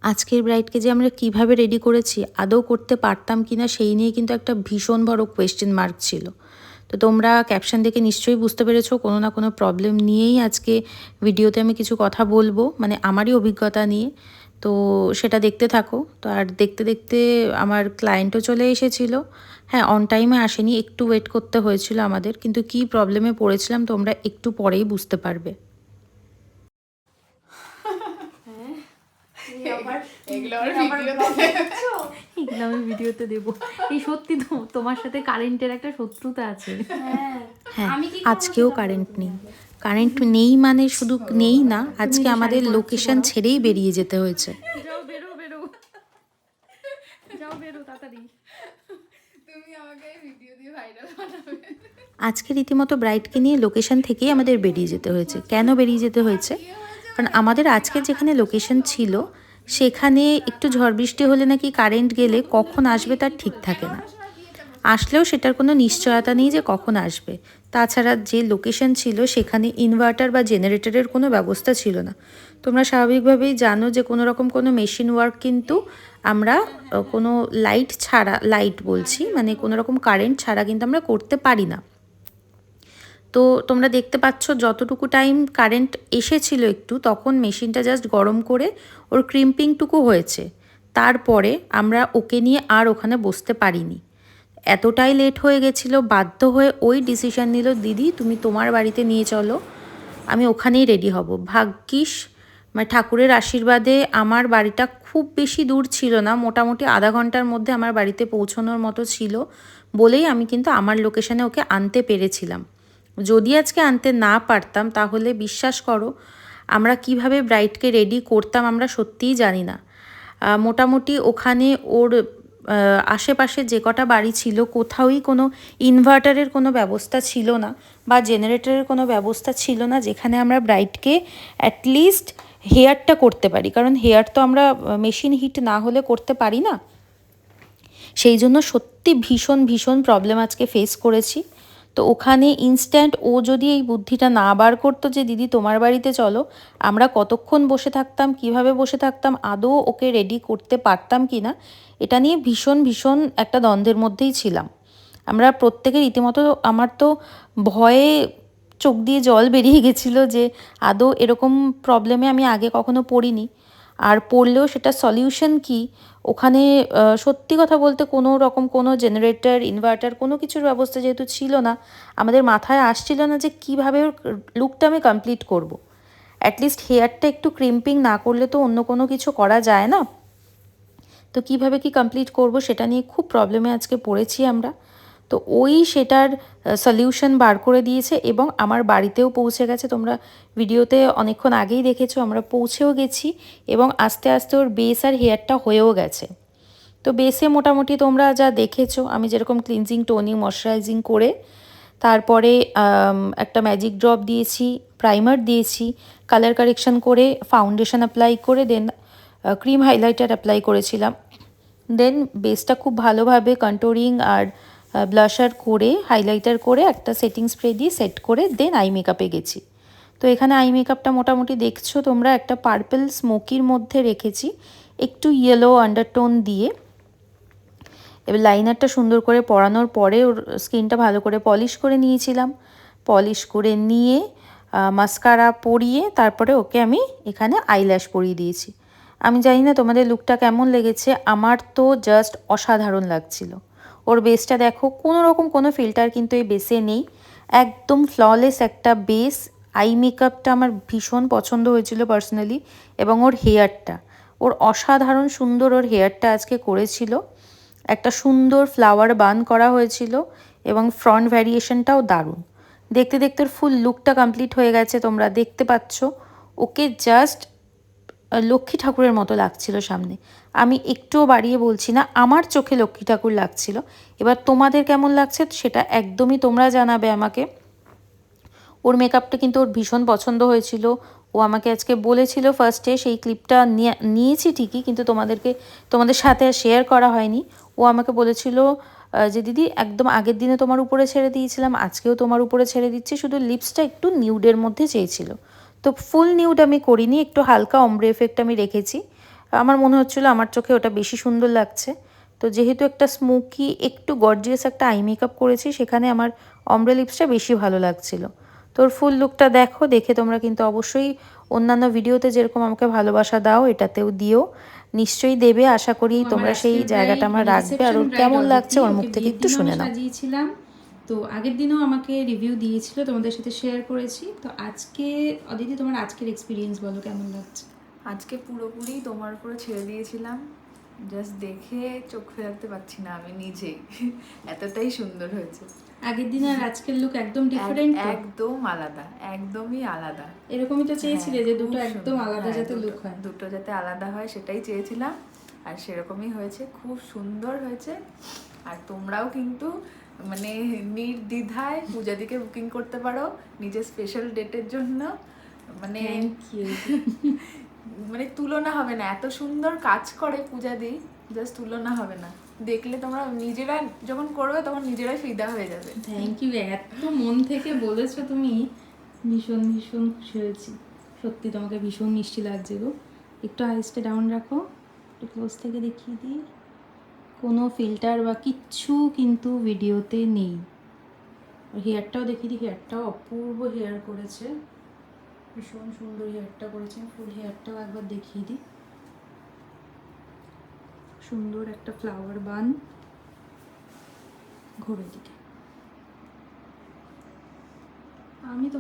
আজকের ব্রাইডকে যে আমরা কিভাবে রেডি করেছি, আদৌ করতে পারতাম কিনা সেই নিয়ে কিন্তু একটা ভীষণ বড় কোয়েশ্চেন মার্ক ছিল। তো তোমরা ক্যাপশন দেখে নিশ্চয়ই বুঝতে পেরেছো কোনো না কোনো প্রবলেম নিয়েই আজকে ভিডিওতে আমি কিছু কথা বলবো, মানে আমারই অভিজ্ঞতা নিয়ে। তো সেটা দেখতে থাকো। তো আর দেখতে দেখতে আমার ক্লায়েন্টও চলে এসেছিলো। হ্যাঁ, অন টাইমে আসেনি, একটু ওয়েট করতে হয়েছিল আমাদের, কিন্তু কী প্রবলেমে পড়েছিলাম তোমরা একটু পরেই বুঝতে পারবে। এগুলো আমি ভিডিওতে দেবো। এই সত্যি তো তোমার সাথে কারেন্টের একটা শত্রুতা আছে। হ্যাঁ, আজকেও কারেন্ট নেই। কারেন্ট নেই মানে শুধু নেই না, আজকে আমাদের লোকেশন ছেড়েই বেরিয়ে যেতে হয়েছে। যাও বেরো বেরো, যাও বেরো তাড়াতাড়ি, তুমি আমাকে ভিডিও দিয়ে ভাইরাল বানাবে। আজকে রীতিমতো ব্রাইডকে নিয়ে লোকেশন থেকেই আমাদের বেরিয়ে যেতে হয়েছে। কেন বেরিয়ে যেতে হয়েছে? কারণ আমাদের আজকে যেখানে লোকেশন ছিল সেখানে একটু ঝড় বৃষ্টি হলে নাকি কারেন্ট গেলে কখন আসবে তার ঠিক থাকে না। আসলেও সেটার কোনো নিশ্চয়তা নেই যে কখন আসবে। তাছাড়া যে লোকেশন ছিল সেখানে ইনভার্টার বা জেনারেটরের কোনো ব্যবস্থা ছিল না। তোমরা স্বাভাবিকভাবেই জানো যে কোনো রকম কোনো মেশিন ওয়ার্ক কিন্তু আমরা কোনো লাইট ছাড়া, লাইট বলছি মানে কোনো রকম কারেন্ট ছাড়া কিন্তু আমরা করতে পারি না। তো তোমরা দেখতে পাচ্ছ যতটুকু টাইম কারেন্ট এসেছিল একটু, তখন মেশিনটা জাস্ট গরম করে ওর ক্রিম্পিংটুকু হয়েছে। তারপরে আমরা ওকে নিয়ে আর ওখানে বসতে পারিনি। এতটাই লেট হয়ে গেছিলো, বাধ্য হয়ে ওই ডিসিশন নিল, দিদি তুমি তোমার বাড়িতে নিয়ে চলো, আমি ওখানেই রেডি হব। ভাগ্যিস মানে ঠাকুরের আশীর্বাদে আমার বাড়িটা খুব বেশি দূর ছিল না, মোটামুটি আধা ঘন্টার মধ্যে আমার বাড়িতে পৌঁছানোর মতো ছিল বলেই আমি কিন্তু আমার লোকেশানে ওকে আনতে পেরেছিলাম। যদি আজকে আনতে না পারতাম তাহলে বিশ্বাস করো আমরা কিভাবে ব্রাইডকে রেডি করতাম আমরা সত্যিই জানি না। মোটামুটি ওখানে ওর আশেপাশে যে কটা বাড়ি ছিল কোথাওই কোনো ইনভার্টারের কোনো ব্যবস্থা ছিল না বা জেনারেটরের কোনো ব্যবস্থা ছিল না যেখানে আমরা ব্রাইডকে অ্যাটলিস্ট হেয়ারটা করতে পারি, কারণ হেয়ার তো আমরা মেশিন হিট না হলে করতে পারি না। সেই জন্য সত্যি ভীষণ ভীষণ প্রবলেম আজকে ফেস করেছি। তো ওখানে ইনস্ট্যান্ট ও যদি এই বুদ্ধিটা না বার করতো যে দিদি তোমার বাড়িতে চলো, আমরা কতক্ষণ বসে থাকতাম, কিভাবে বসে থাকতাম, আদৌ ওকে রেডি করতে পারতাম কি না, এটা নিয়ে ভীষণ ভীষণ একটা দ্বন্দ্বের মধ্যেই ছিলাম আমরা প্রত্যেকে। রীতিমতো আমার তো ভয়ে চোখ দিয়ে জল বেরিয়ে গেছিলো যে আদৌ এরকম প্রবলেমে আমি আগে কখনো পড়িনি, আর পড়লেও সেটা সলিউশন কি। ওখানে সত্যি কথা বলতে কোনো রকম কোনো জেনারেটর, ইনভার্টার কোনো কিছুর ব্যবস্থা যেহেতু ছিল না, আমাদের মাথায় আসছিল না যে কীভাবে ওর লুকটা আমি কমপ্লিট করব। অ্যাটলিস্ট হেয়ারটা একটু ক্রিম্পিং না করলে তো অন্য কোনো কিছু করা যায় না। তো কিভাবে কি কমপ্লিট করব সেটা নিয়ে খুব প্রবলেমে আজকে পড়েছি আমরা। তো ওই সেটার সলিউশন বার করে দিয়েছে এবং আমার বাড়িতেও পৌঁছে গেছে। তোমরা ভিডিওতে অনেকক্ষণ আগেই দেখেছো আমরা পৌঁছেও গেছি এবং আস্তে আস্তে ওর বেস আর হেয়ারটা হয়েও গেছে। তো বেসে মোটামুটি তোমরা যা দেখেছো আমি যেরকম ক্লিনজিং, টোনিং, ময়শ্চারাইজিং করে তারপরে একটা ম্যাজিক ড্রপ দিয়েছি, প্রাইমার দিয়েছি, কালার কারেকশন করে ফাউন্ডেশন অ্যাপ্লাই করে দেন ক্রিম হাইলাইটার অ্যাপ্লাই করেছিলাম। দেন বেসটা খুব ভালোভাবে কন্ট্যুরিং আর ব্লাশার করে হাইলাইটার করে একটা সেটিং স্প্রে দিয়ে সেট করে দেন আই মেকআপে গেছি। তো এখানে আই মেকআপটা মোটামুটি দেখছো তোমরা একটা পার্পল স্মোকির মধ্যে রেখেছি, একটু ইয়েলো আন্ডারটোন দিয়ে। এবার লাইনারটা সুন্দর করে পরানোর পরে ওর স্কিনটা ভালো করে পলিশ করে নিয়েছিলাম। পলিশ করে নিয়ে মাস্কারা পরিয়ে তারপরে ওকে আমি এখানে আইল্যাশ পরিয়ে দিয়েছি। আমি জানি না তোমাদের লুকটা কেমন লেগেছে, আমার তো জাস্ট অসাধারণ লাগছিল। ওর বেসটা দেখো, কোনো রকম কোনো ফিল্টার কিন্তু এই বেসে নেই, একদম ফ্ললেস একটা বেস। আই মেকআপটা আমার ভীষণ পছন্দ হয়েছিল পার্সোনালি, এবং ওর হেয়ারটা, ওর অসাধারণ সুন্দর ওর হেয়ারটা আজকে করেছিল। একটা সুন্দর ফ্লাওয়ার বান করা হয়েছিল এবং ফ্রন্ট ভ্যারিয়েশনটাও দারুণ। দেখতে দেখতে ফুল লুকটা কমপ্লিট হয়ে গেছে, তোমরা দেখতে পাচ্ছ। ওকে জাস্ট লক্ষ্মী ঠাকুরের মতো লাগছিল সামনে। আমি একটুও বাড়িয়ে বলছি না, আমার চোখে লক্ষ্মী ঠাকুর লাগছিল। এবার তোমাদের কেমন লাগছে সেটা একদমই তোমরা জানাবে আমাকে। ওর মেকআপটা কিন্তু ওর ভীষণ পছন্দ হয়েছিল। ও আমাকে আজকে বলেছিল ফার্স্টে, সেই ক্লিপটা নিয়েছি ঠিকই কিন্তু তোমাদের সাথে শেয়ার করা হয়নি। ও আমাকে বলেছিল যে দিদি একদম আগের দিনে তোমার উপরে ছেড়ে দিয়েছিলাম, আজকেও তোমার উপরে ছেড়ে দিচ্ছি, শুধু লিপসটা একটু নিউডের মধ্যে চেয়েছিল। তো ফুল নিউড আমি করিনি, একটু হালকা অম্ব্রে এফেক্ট আমি রেখেছি। আমার মনে হচ্ছিলো আমার চোখে ওটা বেশি সুন্দর লাগছে। তো যেহেতু একটা স্মোকি একটু গর্জিয়াস একটা আই মেকআপ করেছি, সেখানে আমার অমব্রে লিপসটা বেশি ভালো লাগছিল। তোর ফুল লুকটা দেখো, দেখে তোমরা কিন্তু অবশ্যই অন্যান্য ভিডিওতে যেরকম আমাকে ভালোবাসা দাও এটাতেও দিও, নিশ্চয়ই দেবে। আশা করি তোমরা সেই জায়গাটা আমার রাখবে। আর ওর কেমন লাগছে ওর মুখ থেকে একটু শুনে নাও। সাজিয়েছিলাম, তো আগের দিনও আমাকে রিভিউ দিয়েছিল, তোমাদের সাথে শেয়ার করেছি। তো আজকে অদিতি তোমার আজকের এক্সপিরিয়েন্স বলো, কেমন লাগছে? আজকে পুরোপুরি তোমার উপরে ছেড়ে দিয়েছিলাম, জাস্ট দেখে চোখ ফেরাতে পারছি না আমি নিজেই, এতটাই সুন্দর হয়েছে। আগের দিন আর আজকের লুক একদম ডিফারেন্ট, একদম আলাদা, একদমই আলাদা। এরকমই তো চেয়েছিলে যে দুটো খুব একদম সুন্দর। আলাদা যাতে লুক হয়। দুটো যাতে আলাদা হয় সেটাই চেয়েছিলাম, আর সেরকমই হয়েছে, খুব সুন্দর হয়েছে। আর তোমরাও কিন্তু মানে নির্দ্বিধায় পূজাদিকে বুকিং করতে পারো নিজের স্পেশাল ডেটের জন্য। মানে মানে তুলনা হবে না, এত সুন্দর কাজ করে পূজাদি, জাস্ট তুলনা হবে না। দেখলে তোমরা নিজেরা যখন করবে তখন নিজেরাই ফিদা হয়ে যাবে। থ্যাংক ইউ, এত মন থেকে বলেছো তুমি, ভীষণ ভীষণ খুশি হয়েছি। সত্যি তোমাকে ভীষণ মিষ্টি লাগছে গো। একটু আইসটা ডাউন রাখো, একটু ক্লোজ থেকে দেখিয়ে দিই। কোনো ফিল্টার বা কিচ্ছু কিন্তু ভিডিওতে নেই। হেয়ারটাও দেখিয়ে দিই, হেয়ারটাও অপূর্ব হেয়ার করেছে, ভীষণ সুন্দর হেয়ারটা করেছে। ফুল হেয়ারটাও একবার দেখিয়ে দিই, সুন্দর একটা ফ্লাওয়ার বান। ঘুরে দিকে আমি তো